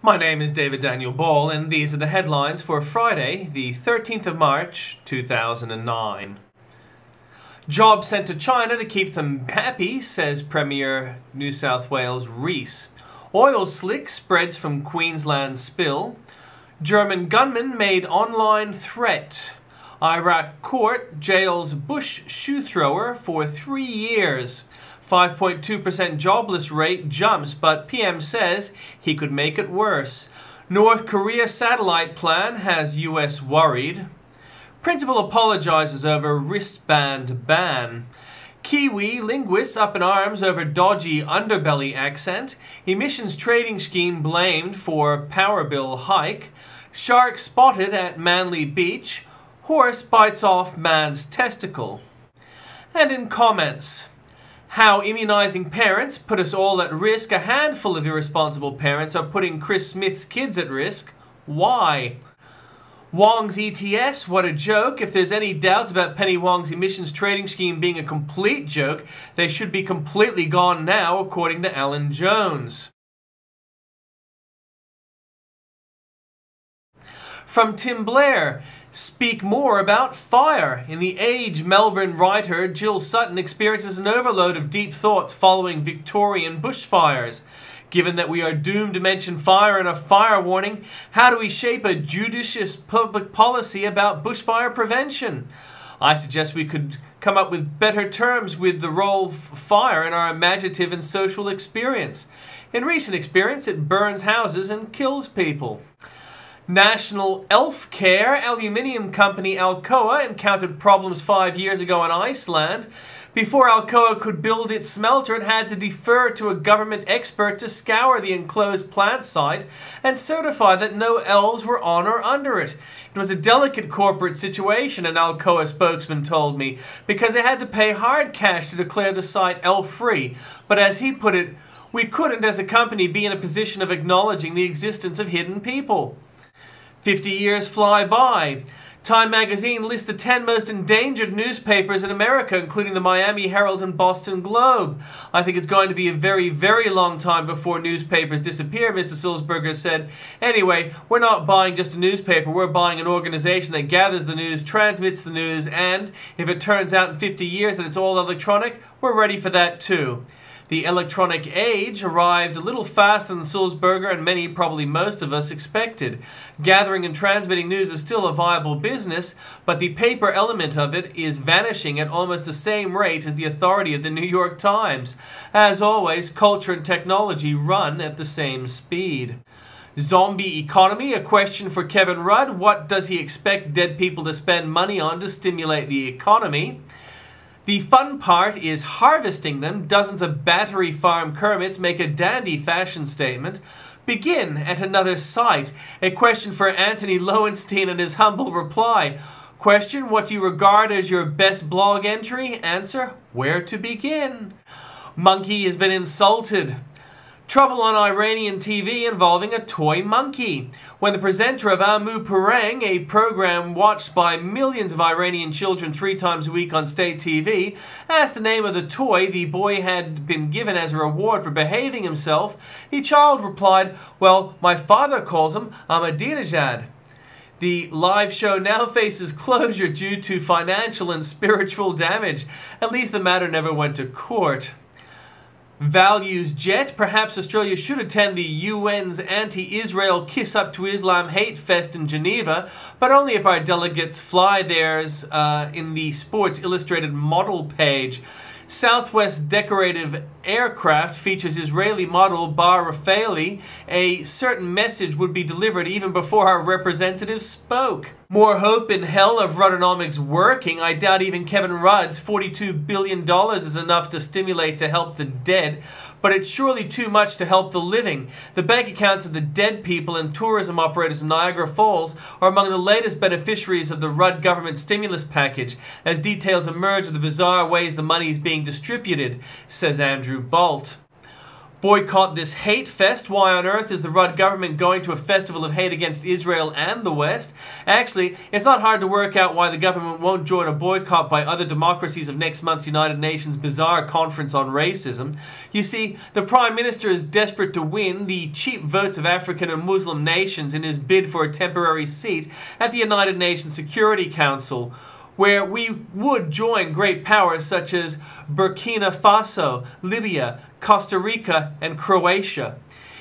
My name is David Daniel Ball, and these are the headlines for Friday, the 13th of March, 2009. Jobs sent to China to keep them happy, says Premier New South Wales Rees. Oil slick spreads from Queensland spill. German gunman made online threat. Iraq court jails Bush shoe thrower for 3 years. 5.2% jobless rate jumps, but PM says he could make it worse. North Korea satellite plan has US worried. Principal apologizes over wristband ban. Kiwi linguists up in arms over dodgy underbelly accent. Emissions trading scheme blamed for power bill hike. Shark spotted at Manly Beach. Horse bites off man's testicle. And in comments, how immunizing parents put us all at risk. A handful of irresponsible parents are putting Chris Smith's kids at risk. Why? Wong's ETS, what a joke. If there's any doubts about Penny Wong's emissions trading scheme being a complete joke, they should be completely gone now, according to Alan Jones. From Tim Blair, speak more about fire. In The Age, Melbourne writer Jill Sutton experiences an overload of deep thoughts following Victorian bushfires. Given that we are doomed to mention fire in a fire warning, how do we shape a judicious public policy about bushfire prevention? I suggest we could come up with better terms with the role of fire in our imaginative and social experience. In recent experience, it burns houses and kills people. National Elf Care aluminium company Alcoa encountered problems 5 years ago in Iceland. Before Alcoa could build its smelter, it had to defer to a government expert to scour the enclosed plant site and certify that no elves were on or under it. It was a delicate corporate situation, an Alcoa spokesman told me, because they had to pay hard cash to declare the site elf-free. But as he put it, we couldn't as a company be in a position of acknowledging the existence of hidden people. 50 years fly by. Time magazine lists the 10 most endangered newspapers in America, including the Miami Herald and Boston Globe. I think it's going to be a very, very long time before newspapers disappear, Mr. Sulzberger said. Anyway, we're not buying just a newspaper, we're buying an organization that gathers the news, transmits the news, and if it turns out in 50 years that it's all electronic, we're ready for that too. The electronic age arrived a little faster than Sulzberger and many, probably most of us, expected. Gathering and transmitting news is still a viable business, but the paper element of it is vanishing at almost the same rate as the authority of the New York Times. As always, culture and technology run at the same speed. Zombie economy, a question for Kevin Rudd. What does he expect dead people to spend money on to stimulate the economy? The fun part is harvesting them. Dozens of battery farm Kermits make a dandy fashion statement. Begin at another site. A question for Anthony Lowenstein and his humble reply. Question, what do you regard as your best blog entry? Answer, where to begin? Monkey has been insulted. Trouble on Iranian TV involving a toy monkey. When the presenter of Amu Parang, a program watched by millions of Iranian children 3 times a week on state TV, asked the name of the toy the boy had been given as a reward for behaving himself, the child replied, well, my father calls him Ahmadinejad. The live show now faces closure due to financial and spiritual damage. At least the matter never went to court. Values jet. Perhaps Australia should attend the UN's anti-Israel Kiss Up to Islam Hate Fest in Geneva, but only if our delegates fly theirs in the Sports Illustrated model page. Southwest decorative aircraft features Israeli model Bar Rafaeli. A certain message would be delivered even before our representatives spoke. More hope in hell of Ruddonomics working. I doubt even Kevin Rudd's $42 billion is enough to stimulate to help the dead, but it's surely too much to help the living. The bank accounts of the dead people and tourism operators in Niagara Falls are among the latest beneficiaries of the Rudd government stimulus package, as details emerge of the bizarre ways the money is being distributed, says Andrew Bolt. Boycott this hate fest. Why on earth is the Rudd government going to a festival of hate against Israel and the West? Actually, it's not hard to work out why the government won't join a boycott by other democracies of next month's United Nations bizarre conference on racism. You see, the Prime Minister is desperate to win the cheap votes of African and Muslim nations in his bid for a temporary seat at the United Nations Security Council, where we would join great powers such as Burkina Faso, Libya, Costa Rica, and Croatia.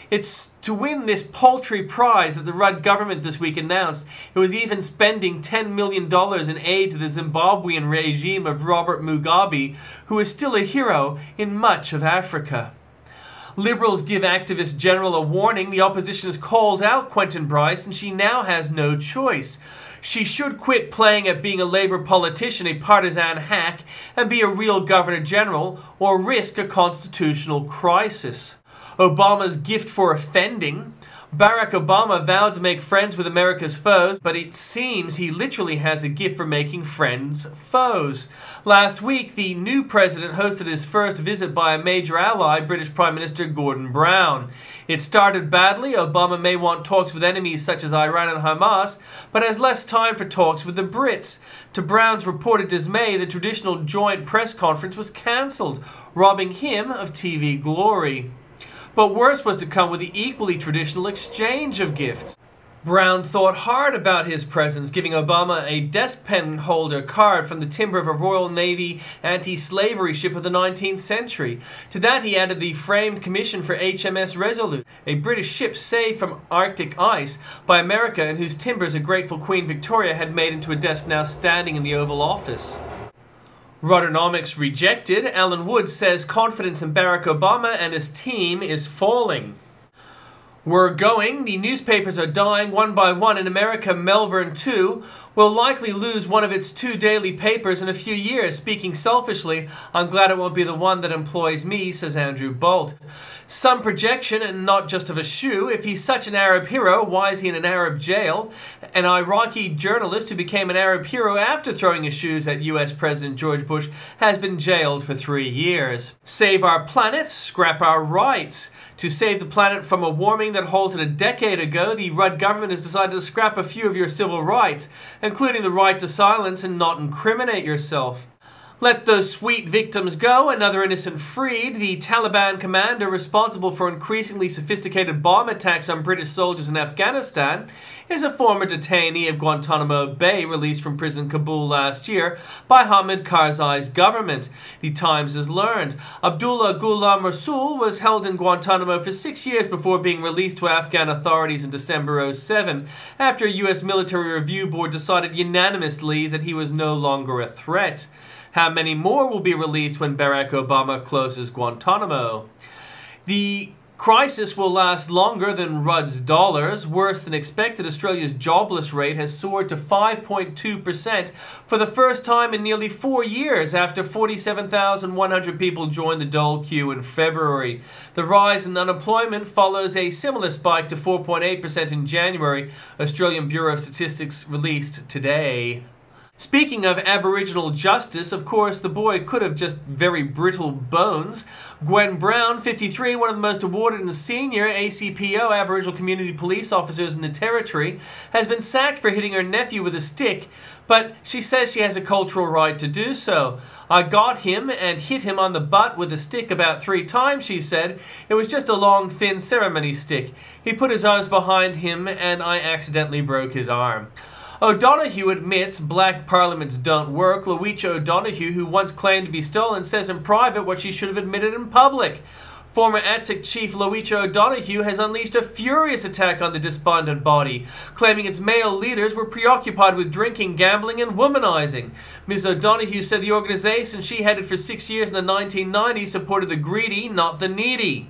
It's to win this paltry prize that the Rudd government this week announced it was even spending $10 million in aid to the Zimbabwean regime of Robert Mugabe, who is still a hero in much of Africa. Liberals give activist General a warning. The opposition has called out Quentin Bryce, and she now has no choice. She should quit playing at being a Labour politician, a partisan hack, and be a real Governor-General, or risk a constitutional crisis. Obama's gift for offending. Barack Obama vowed to make friends with America's foes, but it seems he literally has a gift for making friends foes. Last week, the new president hosted his first visit by a major ally, British Prime Minister Gordon Brown. It started badly. Obama may want talks with enemies such as Iran and Hamas, but has less time for talks with the Brits. To Brown's reported dismay, the traditional joint press conference was cancelled, robbing him of TV glory. But worse was to come with the equally traditional exchange of gifts. Brown thought hard about his presence, giving Obama a desk pen holder card from the timber of a Royal Navy anti-slavery ship of the 19th century. To that he added the framed commission for HMS Resolute, a British ship saved from Arctic ice by America and whose timbers a grateful Queen Victoria had made into a desk now standing in the Oval Office. Ruddernomics rejected. Alan Wood says confidence in Barack Obama and his team is falling. We're going. The newspapers are dying one by one in America. Melbourne, too, will likely lose one of its 2 daily papers in a few years. Speaking selfishly, I'm glad it won't be the one that employs me, says Andrew Bolt. Some projection, and not just of a shoe. If he's such an Arab hero, why is he in an Arab jail? An Iraqi journalist who became an Arab hero after throwing his shoes at US President George Bush has been jailed for 3 years. Save our planet, scrap our rights. To save the planet from a warming that halted a decade ago, the Rudd government has decided to scrap a few of your civil rights, including the right to silence and not incriminate yourself. Let those sweet victims go, another innocent freed. The Taliban commander responsible for increasingly sophisticated bomb attacks on British soldiers in Afghanistan is a former detainee of Guantanamo Bay released from prison in Kabul last year by Hamid Karzai's government. The Times has learned. Abdullah Ghulam Rasool was held in Guantanamo for 6 years before being released to Afghan authorities in December 2007 after a US military review board decided unanimously that he was no longer a threat. How many more will be released when Barack Obama closes Guantanamo? The crisis will last longer than Rudd's dollars. Worse than expected, Australia's jobless rate has soared to 5.2% for the first time in nearly 4 years after 47,100 people joined the dole queue in February. The rise in unemployment follows a similar spike to 4.8% in January, Australian Bureau of Statistics released today. Speaking of Aboriginal justice, of course, the boy could have just very brittle bones. Gwen Brown, 53, one of the most awarded and senior ACPO, Aboriginal Community Police officers in the Territory, has been sacked for hitting her nephew with a stick, but she says she has a cultural right to do so. I got him and hit him on the butt with a stick about 3 times, she said. It was just a long, thin ceremony stick. He put his arms behind him and I accidentally broke his arm. O'Donoghue admits black parliaments don't work. Lowitja O'Donoghue, who once claimed to be stolen, says in private what she should have admitted in public. Former ATSIC chief Lowitja O'Donoghue has unleashed a furious attack on the despondent body, claiming its male leaders were preoccupied with drinking, gambling, and womanizing. Ms. O'Donoghue said the organization she headed for 6 years in the 1990s supported the greedy, not the needy.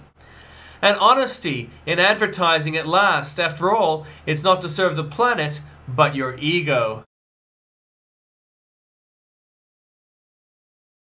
And honesty in advertising at last. After all, it's not to serve the planet, but your ego.